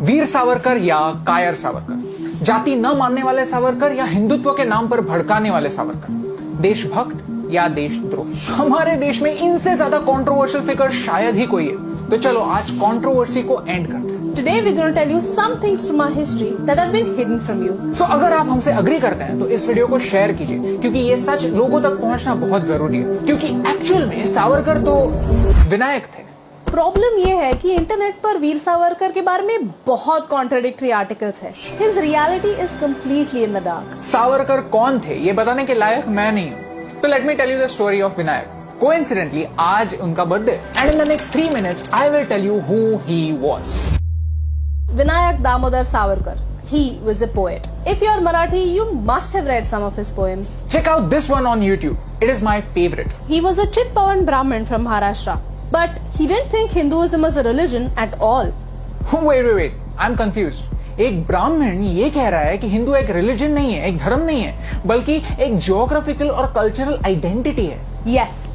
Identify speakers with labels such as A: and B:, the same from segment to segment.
A: वीर सावरकर या कायर सावरकर, जाति न मानने वाले सावरकर या हिंदुत्व के नाम पर भड़काने वाले सावरकर, देशभक्त या देशद्रोही। हमारे देश में इनसे ज्यादा कंट्रोवर्शियल फिगर शायद ही कोई है। तो चलो आज कंट्रोवर्सी को एंड करते हैं।
B: Today we're going to tell you some things from our history that have been hidden from you.
A: So अगर आप हमसे अग्री करते हैं तो इस वीडियो को शेयर कीजिए, क्योंकि ये सच लोगों तक पहुंचना बहुत जरूरी है। क्योंकि एक्चुअल में सावरकर तो विनायक थे।
B: प्रॉब्लम ये है कि इंटरनेट पर वीर सावरकर के बारे में बहुत कॉन्ट्राडिक्टरी आर्टिकल्स है। His reality is completely in the dark.
A: Savarkar कौन थे ये बताने के लायक मैं नहीं हूँ। तो let me tell you the story of Vinayak. Coincidentally आज उनका birthday and in the next 3 minutes I will tell you who he was.
B: Vinayak Damodar Savarkar. He was a poet. If you're Marathi, you must have read some of his poems.
A: Check out this one on YouTube. It is my favorite.
B: He was a Chitpavan Brahmin from Maharashtra. But he didn't think Hinduism was a religion at all.
A: Wait. I'm confused. एक ब्राह्मण ये कह रहा है कि हिंदू एक religion नहीं है, एक धर्म नहीं है, बल्कि एक जियोग्राफिकल और कल्चरल आइडेंटिटी है।
B: Yes.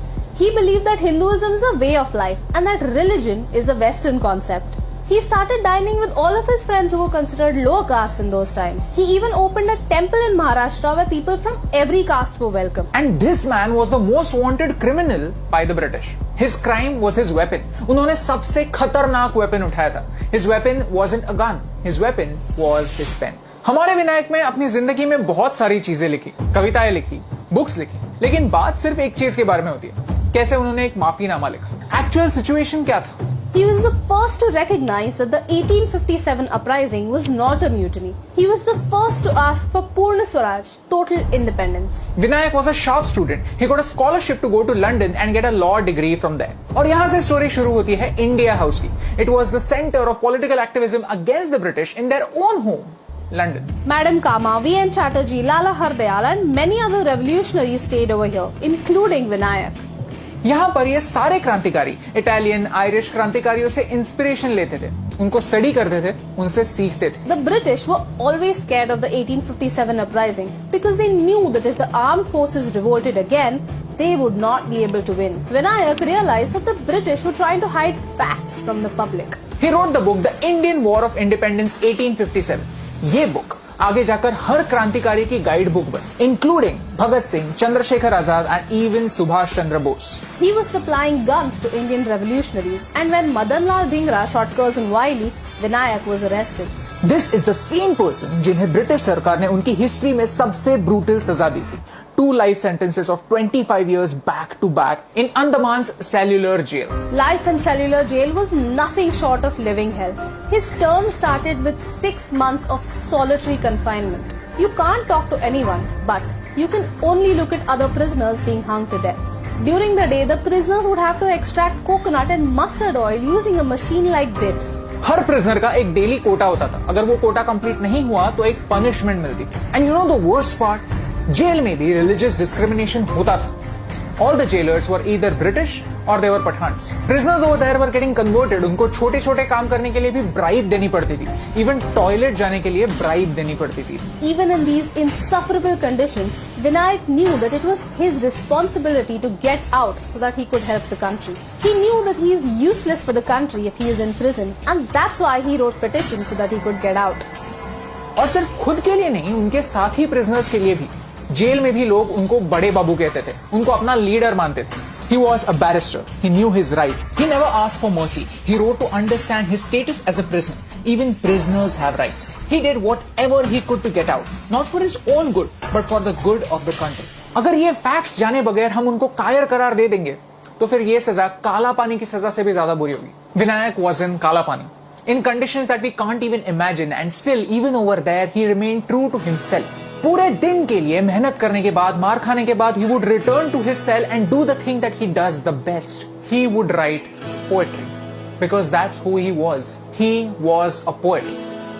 B: He believed that Hinduism is a way of life and that religion is a Western concept. He started dining with all of his friends who were considered lower caste in those times. He even opened a temple in Maharashtra where people from every caste were welcome.
A: And this man was the most wanted criminal by the British. His crime was his weapon. उन्होंने सबसे खतरनाक weapon उठाया था. His weapon wasn't a gun. His weapon was his pen. हमारे विनायक में अपनी जिंदगी में बहुत सारी चीजें लिखी, कविताएं लिखी, बुक्स लिखी, लेकिन बात सिर्फ एक चीज के बारे में होती है, कैसे उन्होंने एक माफीनामा लिखा। एक्चुअल सिचुएशन क्या था?
B: He was the first to recognize that the 1857 uprising was not a mutiny. He was the first to ask for Purna Swaraj, total independence.
A: Vinayak was a sharp student. He got a scholarship to go to London and get a law degree from there. और यहाँ से story शुरू होती है India house की। It was the center of political activism against the British in their own home, London.
B: Madam Kama, V.N. Chatterjee, Lala Hardayal and many other revolutionaries stayed over here, including Vinayak.
A: यहाँ पर ये सारे क्रांतिकारी Italian Irish क्रांतिकारियों से inspiration लेते थे, उनको स्टडी करते थे, उनसे सीखते थे।
B: The British were always scared of the 1857 uprising because they knew that if the armed forces revolted again, they would not be able to win. Vinayak realized that the British were trying to hide facts from the public.
A: He wrote the book The Indian War of Independence 1857. ये book आगे जाकर हर क्रांतिकारी की guide book बनी, including Bhagat Singh, Chandrashekhar Azad and even Subhash Chandra Bose.
B: He was supplying guns to Indian revolutionaries, and when Madan Lal Dhingra shot Curzon Wiley, Vinayak was arrested.
A: This is the same person जिन्हें British सरकार ने उनकी हिस्ट्री में सबसे ब्रूटल सजा दी थी, 2 life sentences of 25 years back to back in Andaman's cellular jail.
B: Life in cellular jail was nothing short of living hell. His term started with 6 months of solitary confinement. You can't talk to anyone, but you can only look at other prisoners being hung to death. During the day, the prisoners would have to extract coconut and mustard oil using a machine like this.
A: Her prisoner का एक daily Kota होता था। अगर वो Kota complete नहीं हुआ तो एक पनिशमेंट मिलती। And you know the worst part, jail में भी रिलीजियस डिस्क्रिमिनेशन होता था। All the jailers were either British or they were Pathans. Prisoners over there were getting converted. उनको छोटे छोटे काम करने के लिए भी ब्राइब देनी पड़ती थी। Even टॉयलेट जाने के लिए ब्राइब देनी पड़ती थी।
B: Even in these insufferable conditions, Vinayak knew that it was his responsibility to get out so that he could help the country. He knew that he is useless for the country if he is in prison, and that's why he wrote petitions so that he could get out.
A: और सिर्फ खुद के लिए नहीं, उनके साथी prisoners के लिए भी। जेल में भी लोग उनको बड़े बाबू कहते थे, उनको अपना लीडर मानते थे। He was a barrister. He knew his rights. He never asked for mercy. He wrote to understand his status as a prisoner. Even prisoners have rights. He did whatever he could to get out, not for his own good, but for the good of the country. अगर ये facts जाने बगैर हम उनको कायर करार दे देंगे, तो फिर ये सजा काला पानी की सजा से भी ज्यादा बुरी होगी। विनायक was in काला पानी, in conditions that we can't even imagine, and still, even over there, he remained true to himself. पूरे दिन के लिए मेहनत करने के बाद, मार खाने के बाद, he would return to his cell and do the thing that he does the best. He would write poetry because that's who he was. He was a poet.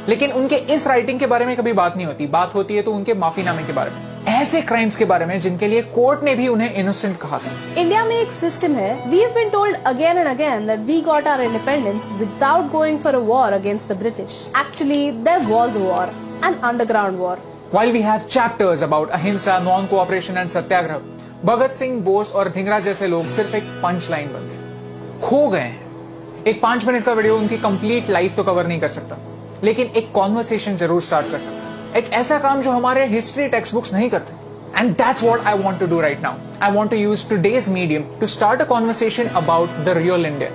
A: लेकिन उनके इस राइटिंग के बारे में कभी बात नहीं होती। बात होती है तो उनके माफीनामे के बारे में, ऐसे क्राइम्स के बारे में जिनके लिए कोर्ट ने भी उन्हें इनोसेंट कहा था।
B: इंडिया में एक सिस्टम है, we have been told again and again that we got our independence without going for a war against the British. Actually, there was a war, an underground war.
A: While we have chapters about अहिंसा, non cooperation and सत्याग्रह, भगत सिंह, बोस और धिंगरा जैसे लोग सिर्फ एक punch line बनते, खो गए हैं। एक 5 मिनट का वीडियो उनकी कंप्लीट लाइफ तो कवर नहीं कर सकता, लेकिन एक कॉन्वर्सेशन जरूर स्टार्ट कर सकते हैं, एक ऐसा काम जो हमारे हिस्ट्री टेक्स्ट बुक्स नहीं करते. And that's what I want to do right now. I want to use today's medium to start a conversation about the real India.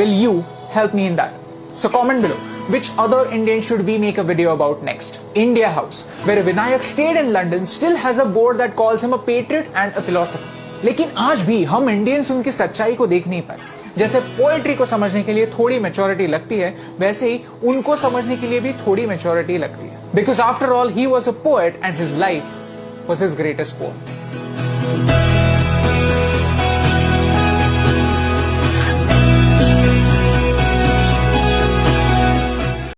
A: Will you help me in that? So comment below, which other Indian should we make a video about next? India House, where Vinayak stayed in London, still has a board that calls him a patriot and a philosopher. लेकिन आज भी हम Indians उनकी सच्चाई को देख नहीं पाए. जैसे पोएट्री को समझने के लिए थोड़ी मैच्योरिटी लगती है, वैसे ही उनको समझने के लिए भी थोड़ी मैच्योरिटी लगती है. Because after all, he was a poet and his life was his greatest poem.